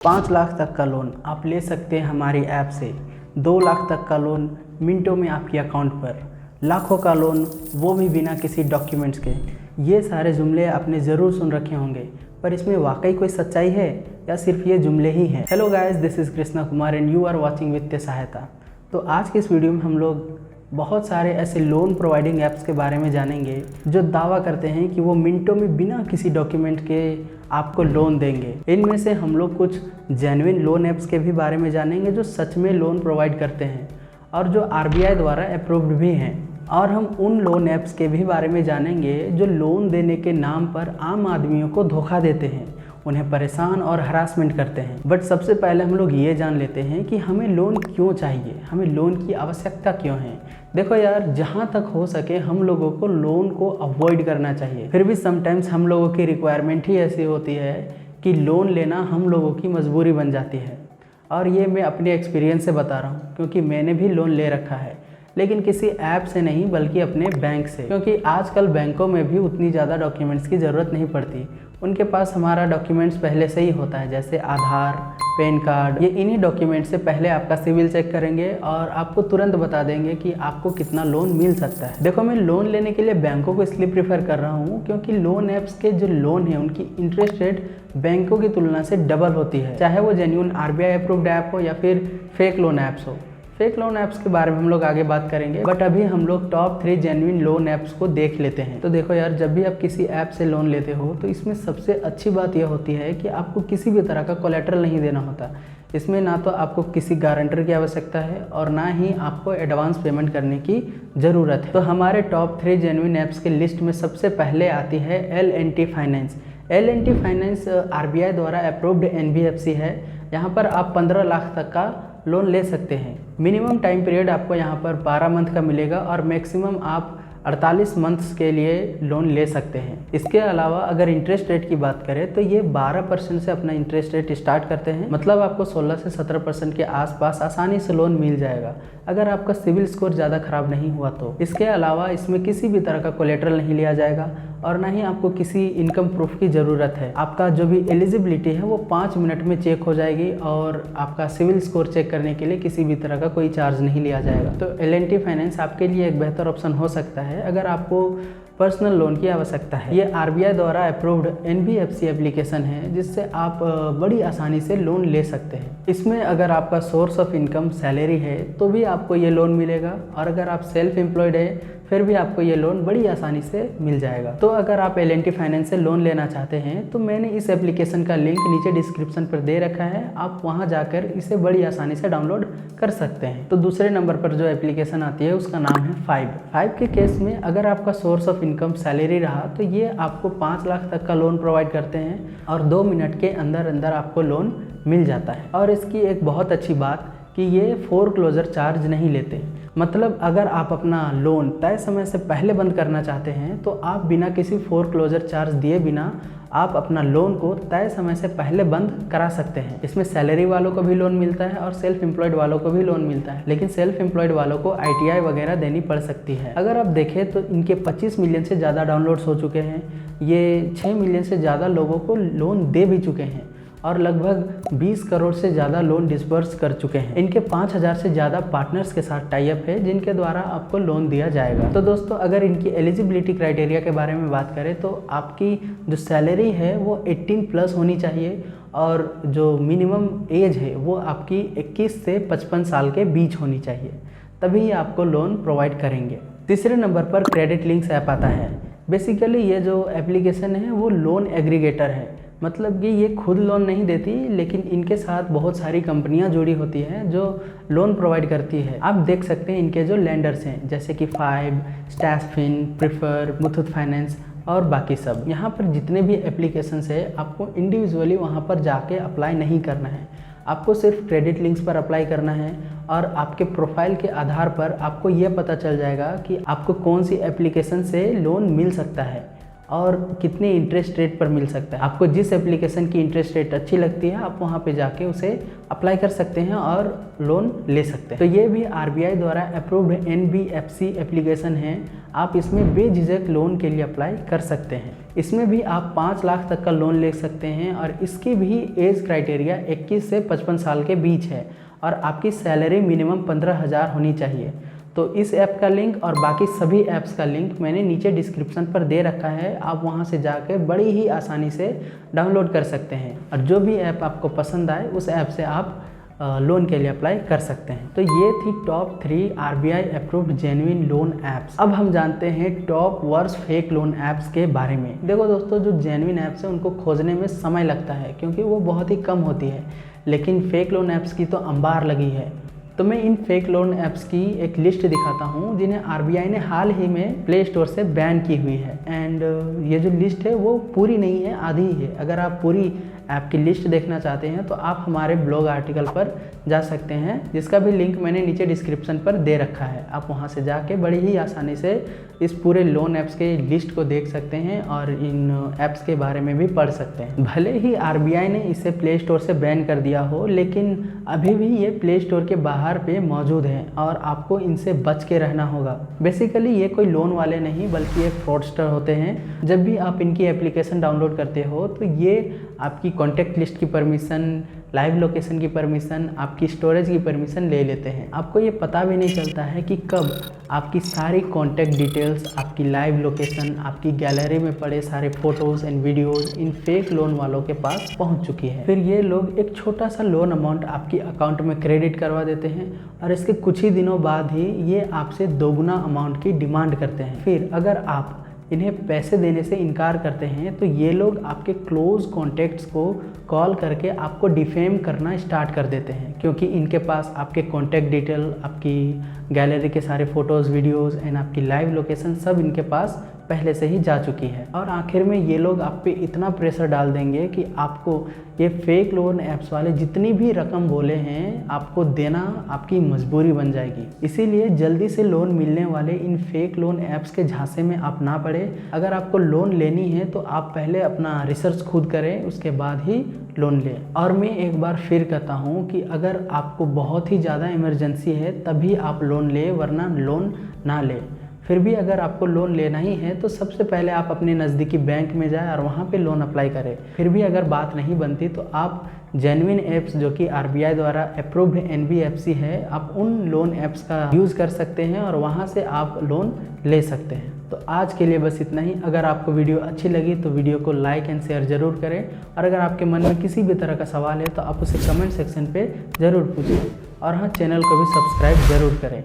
5 लाख तक का लोन आप ले सकते हैं हमारी ऐप से। 2 लाख तक का लोन मिनटों में आपके अकाउंट पर। लाखों का लोन, वो भी बिना किसी डॉक्यूमेंट्स के। ये सारे जुमले आपने ज़रूर सुन रखे होंगे, पर इसमें वाकई कोई सच्चाई है या सिर्फ ये जुमले ही हैं? Hello guys, this is Krishna Kumar and you are watching वित्तीय सहायता। तो आज के इस वीडियो में हम लोग बहुत सारे ऐसे लोन प्रोवाइडिंग ऐप्स के बारे में जानेंगे जो दावा करते हैं कि वो मिनटों में बिना किसी डॉक्यूमेंट के आपको लोन देंगे। इनमें से हम लोग कुछ जेन्युइन लोन ऐप्स के भी बारे में जानेंगे जो सच में लोन प्रोवाइड करते हैं और जो RBI द्वारा अप्रूव्ड भी हैं। और हम उन लोन ऐप्स के भी बारे में जानेंगे जो लोन देने के नाम पर आम आदमियों को धोखा देते हैं, उन्हें परेशान और हरासमेंट करते हैं। बट सबसे पहले हम लोग ये जान लेते हैं कि हमें लोन क्यों चाहिए, हमें लोन की आवश्यकता क्यों है। देखो यार, जहाँ तक हो सके हम लोगों को लोन को अवॉइड करना चाहिए। फिर भी समटाइम्स हम लोगों की रिक्वायरमेंट ही ऐसी होती है कि लोन लेना हम लोगों की मजबूरी बन जाती है। और ये मैं अपने एक्सपीरियंस से बता रहा हूँ, क्योंकि मैंने भी लोन ले रखा है, लेकिन किसी ऐप से नहीं बल्कि अपने बैंक से। क्योंकि आजकल बैंकों में भी उतनी ज़्यादा डॉक्यूमेंट्स की ज़रूरत नहीं पड़ती, उनके पास हमारा डॉक्यूमेंट्स पहले से ही होता है, जैसे आधार, पैन कार्ड। ये इन्हीं डॉक्यूमेंट से पहले आपका सिविल चेक करेंगे और आपको तुरंत बता देंगे कि आपको कितना लोन मिल सकता है। देखो, मैं लोन लेने के लिए बैंकों को इसलिए प्रीफर कर रहा हूँ क्योंकि लोन ऐप्स के जो लोन है उनकी इंटरेस्ट रेट बैंकों की तुलना से डबल होती है, चाहे वो जेन्युइन RBI अप्रूव्ड ऐप हो या फिर फेक लोन ऐप्स हो। फेक लोन ऐप्स के बारे में हम लोग आगे बात करेंगे, बट अभी हम लोग टॉप 3 जेन्युइन लोन ऐप्स को देख लेते हैं। तो देखो यार, जब भी आप किसी ऐप से लोन लेते हो तो इसमें सबसे अच्छी बात यह होती है कि आपको किसी भी तरह का कोलेटरल नहीं देना होता। इसमें ना तो आपको किसी गारंटर की आवश्यकता है और ना ही आपको एडवांस पेमेंट करने की ज़रूरत है। तो हमारे टॉप 3 जेन्युइन ऐप्स के लिस्ट में सबसे पहले आती है L&T finance. L&T finance RBI द्वारा अप्रूव्ड NBFC है। यहाँ पर आप 15 लाख तक का लोन ले सकते हैं। मिनिमम टाइम पीरियड आपको यहाँ पर 12 मंथ का मिलेगा और मैक्सिमम आप 48 मंथ्स के लिए लोन ले सकते हैं। इसके अलावा अगर इंटरेस्ट रेट की बात करें तो ये 12% से अपना इंटरेस्ट रेट स्टार्ट करते हैं। मतलब आपको 16 से 17% के आसपास आसानी से लोन मिल जाएगा अगर आपका सिविल स्कोर ज़्यादा ख़राब नहीं हुआ तो। इसके अलावा इसमें किसी भी तरह का कोलेटरल नहीं लिया जाएगा और ना ही आपको किसी इनकम प्रूफ की ज़रूरत है। आपका जो भी एलिजिबिलिटी है वो 5 मिनट में चेक हो जाएगी और आपका सिविल स्कोर चेक करने के लिए किसी भी तरह का कोई चार्ज नहीं लिया जाएगा। तो L&T फाइनेंस आपके लिए एक बेहतर ऑप्शन हो सकता है अगर आपको पर्सनल लोन की आवश्यकता है। ये RBI द्वारा अप्रूव्ड NBFC एप्लीकेशन है जिससे आप बड़ी आसानी से लोन ले सकते हैं। इसमें अगर आपका सोर्स ऑफ इनकम सैलरी है तो भी आपको ये लोन मिलेगा और अगर आप सेल्फ एम्प्लॉयड है फिर भी आपको ये लोन बड़ी आसानी से मिल जाएगा। तो अगर आप L&T फाइनेंस से लोन लेना चाहते हैं तो मैंने इस एप्लीकेशन का लिंक नीचे डिस्क्रिप्शन पर दे रखा है, आप वहां जाकर इसे बड़ी आसानी से डाउनलोड कर सकते हैं। तो दूसरे नंबर पर जो एप्लीकेशन आती है उसका नाम है फाइव के केस में अगर आपका सोर्स ऑफ इनकम सैलरी रहा तो ये आपको 5 लाख तक का लोन प्रोवाइड करते हैं और 2 मिनट के अंदर अंदर आपको लोन मिल जाता है। और इसकी एक बहुत अच्छी बात कि ये फोरक्लोजर चार्ज नहीं लेते। मतलब अगर आप अपना लोन तय समय से पहले बंद करना चाहते हैं तो आप बिना किसी फोरक्लोजर चार्ज दिए बिना आप अपना लोन को तय समय से पहले बंद करा सकते हैं। इसमें सैलरी वालों को भी लोन मिलता है और सेल्फ एम्प्लॉयड वालों को भी लोन मिलता है, लेकिन सेल्फ एम्प्लॉयड वालों को ITI वगैरह देनी पड़ सकती है। अगर आप देखें तो इनके 25 मिलियन से ज़्यादा डाउनलोड्स हो चुके हैं, ये 6 मिलियन से ज़्यादा लोगों को लोन दे भी चुके हैं और लगभग 20 करोड़ से ज़्यादा लोन डिस्बर्स कर चुके हैं। इनके 5000 से ज़्यादा पार्टनर्स के साथ टाई अप है जिनके द्वारा आपको लोन दिया जाएगा। तो दोस्तों, अगर इनकी एलिजिबिलिटी क्राइटेरिया के बारे में बात करें तो आपकी जो सैलरी है वो 18+ होनी चाहिए और जो मिनिमम एज है वो आपकी 21 से 55 साल के बीच होनी चाहिए, तभी ये आपको लोन प्रोवाइड करेंगे। तीसरे नंबर पर क्रेडिट लिंक्स ऐप आता है। बेसिकली ये जो एप्लीकेशन है वो लोन एग्रीगेटर है। मतलब कि ये खुद लोन नहीं देती, लेकिन इनके साथ बहुत सारी कंपनियां जुड़ी होती हैं जो लोन प्रोवाइड करती है। आप देख सकते हैं इनके जो लेंडर्स हैं जैसे कि फाइव, स्टैशफिन, प्रीफर, मुथूट फाइनेंस और बाकी सब। यहाँ पर जितने भी एप्लीकेशंस है आपको इंडिविजुअली वहाँ पर जाके अप्लाई नहीं करना है, आपको सिर्फ क्रेडिट लिंक्स पर अप्लाई करना है और आपके प्रोफाइल के आधार पर आपको ये पता चल जाएगा कि आपको कौन सी एप्लीकेशन से लोन मिल सकता है और कितने इंटरेस्ट रेट पर मिल सकता है। आपको जिस एप्लीकेशन की इंटरेस्ट रेट अच्छी लगती है आप वहाँ पे जाके उसे अप्लाई कर सकते हैं और लोन ले सकते हैं। तो ये भी RBI द्वारा अप्रूव्ड NBFC एप्लीकेशन है। आप इसमें बेझिझक लोन के लिए अप्लाई कर सकते हैं। इसमें भी आप 5 लाख तक का लोन ले सकते हैं और इसकी भी एज क्राइटेरिया 21 से 55 साल के बीच है और आपकी सैलरी मिनिमम 15,000 होनी चाहिए। तो इस ऐप का लिंक और बाकी सभी ऐप्स का लिंक मैंने नीचे डिस्क्रिप्शन पर दे रखा है। आप वहां से जाकर बड़ी ही आसानी से डाउनलोड कर सकते हैं और जो भी ऐप आपको पसंद आए उस ऐप से आप लोन के लिए अप्लाई कर सकते हैं। तो ये थी top 3 RBI approved genuine loan apps. अब हम जानते हैं top worst fake loan apps के बारे में। देखो दोस्तों, जो जेन्युइन ऐप्स हैं उनको खोजने में समय लगता है क्योंकि वो बहुत ही कम होती है, लेकिन फेक लोन ऐप्स की तो अंबार लगी है। तो मैं इन फेक लोन ऐप्स की एक लिस्ट दिखाता हूँ जिन्हें RBI ने हाल ही में प्ले स्टोर से बैन की हुई है। एंड ये जो लिस्ट है वो पूरी नहीं है, आधी ही है। अगर आप पूरी ऐप की लिस्ट देखना चाहते हैं तो आप हमारे ब्लॉग आर्टिकल पर जा सकते हैं, जिसका भी लिंक मैंने नीचे डिस्क्रिप्शन पर दे रखा है। आप वहां से जाके बड़ी ही आसानी से इस पूरे लोन ऐप्स के लिस्ट को देख सकते हैं और इन ऐप्स के बारे में भी पढ़ सकते हैं। भले ही RBI ने इसे प्ले स्टोर से बैन कर दिया हो, लेकिन अभी भी ये प्ले स्टोर के बाहर पे मौजूद हैं और आपको इनसे बच के रहना होगा। बेसिकली ये कोई लोन वाले नहीं बल्कि एक फ्रॉडस्टर होते हैं। जब भी आप इनकी एप्लीकेशन डाउनलोड करते हो तो ये आपकी कॉन्टैक्ट लिस्ट की परमिशन, लाइव लोकेशन की परमिशन, आपकी स्टोरेज की परमिशन ले लेते हैं। आपको ये पता भी नहीं चलता है कि कब आपकी सारी कॉन्टैक्ट डिटेल्स, आपकी लाइव लोकेशन, आपकी गैलरी में पड़े सारे photos and videos in fake loan वालों के पास पहुंच चुकी है। फिर ये लोग एक छोटा सा लोन अमाउंट आपकी अकाउंट में क्रेडिट करवा देते हैं और इसके कुछ ही दिनों बाद ही ये आपसे दोगुना अमाउंट की डिमांड करते हैं। फिर अगर आप इन्हें पैसे देने से इनकार करते हैं तो ये लोग आपके क्लोज कॉन्टैक्ट्स को कॉल करके आपको डिफेम करना स्टार्ट कर देते हैं, क्योंकि इनके पास आपके कॉन्टैक्ट डिटेल, आपकी गैलरी के सारे फ़ोटोज़, वीडियोज़ एंड आपकी लाइव लोकेशन सब इनके पास पहले से ही जा चुकी है। और आखिर में ये लोग आप पे इतना प्रेशर डाल देंगे कि आपको ये फेक लोन ऐप्स वाले जितनी भी रकम बोले हैं आपको देना आपकी मजबूरी बन जाएगी। इसीलिए जल्दी से लोन मिलने वाले इन फेक लोन ऐप्स के झांसे में आप ना पड़े। अगर आपको लोन लेनी है तो आप पहले अपना रिसर्च खुद करें, उसके बाद ही लोन लें। और मैं एक बार फिर कहता हूँ कि अगर आपको बहुत ही ज़्यादा इमरजेंसी है तभी आप लोन लें, वरना लोन ना लें। फिर भी अगर आपको लोन लेना ही है तो सबसे पहले आप अपने नज़दीकी बैंक में जाएं और वहाँ पे लोन अप्लाई करें। फिर भी अगर बात नहीं बनती तो आप जेन्युइन ऐप्स जो कि RBI द्वारा अप्रूव्ड NBFC है, आप उन लोन ऐप्स का यूज़ कर सकते हैं और वहाँ से आप लोन ले सकते हैं। तो आज के लिए बस इतना ही। अगर आपको वीडियो अच्छी लगी तो वीडियो को लाइक एंड शेयर ज़रूर करें और अगर आपके मन में किसी भी तरह का सवाल है तो आप उसे कमेंट सेक्शन पे ज़रूर पूछें और हाँ, चैनल को भी सब्सक्राइब ज़रूर करें।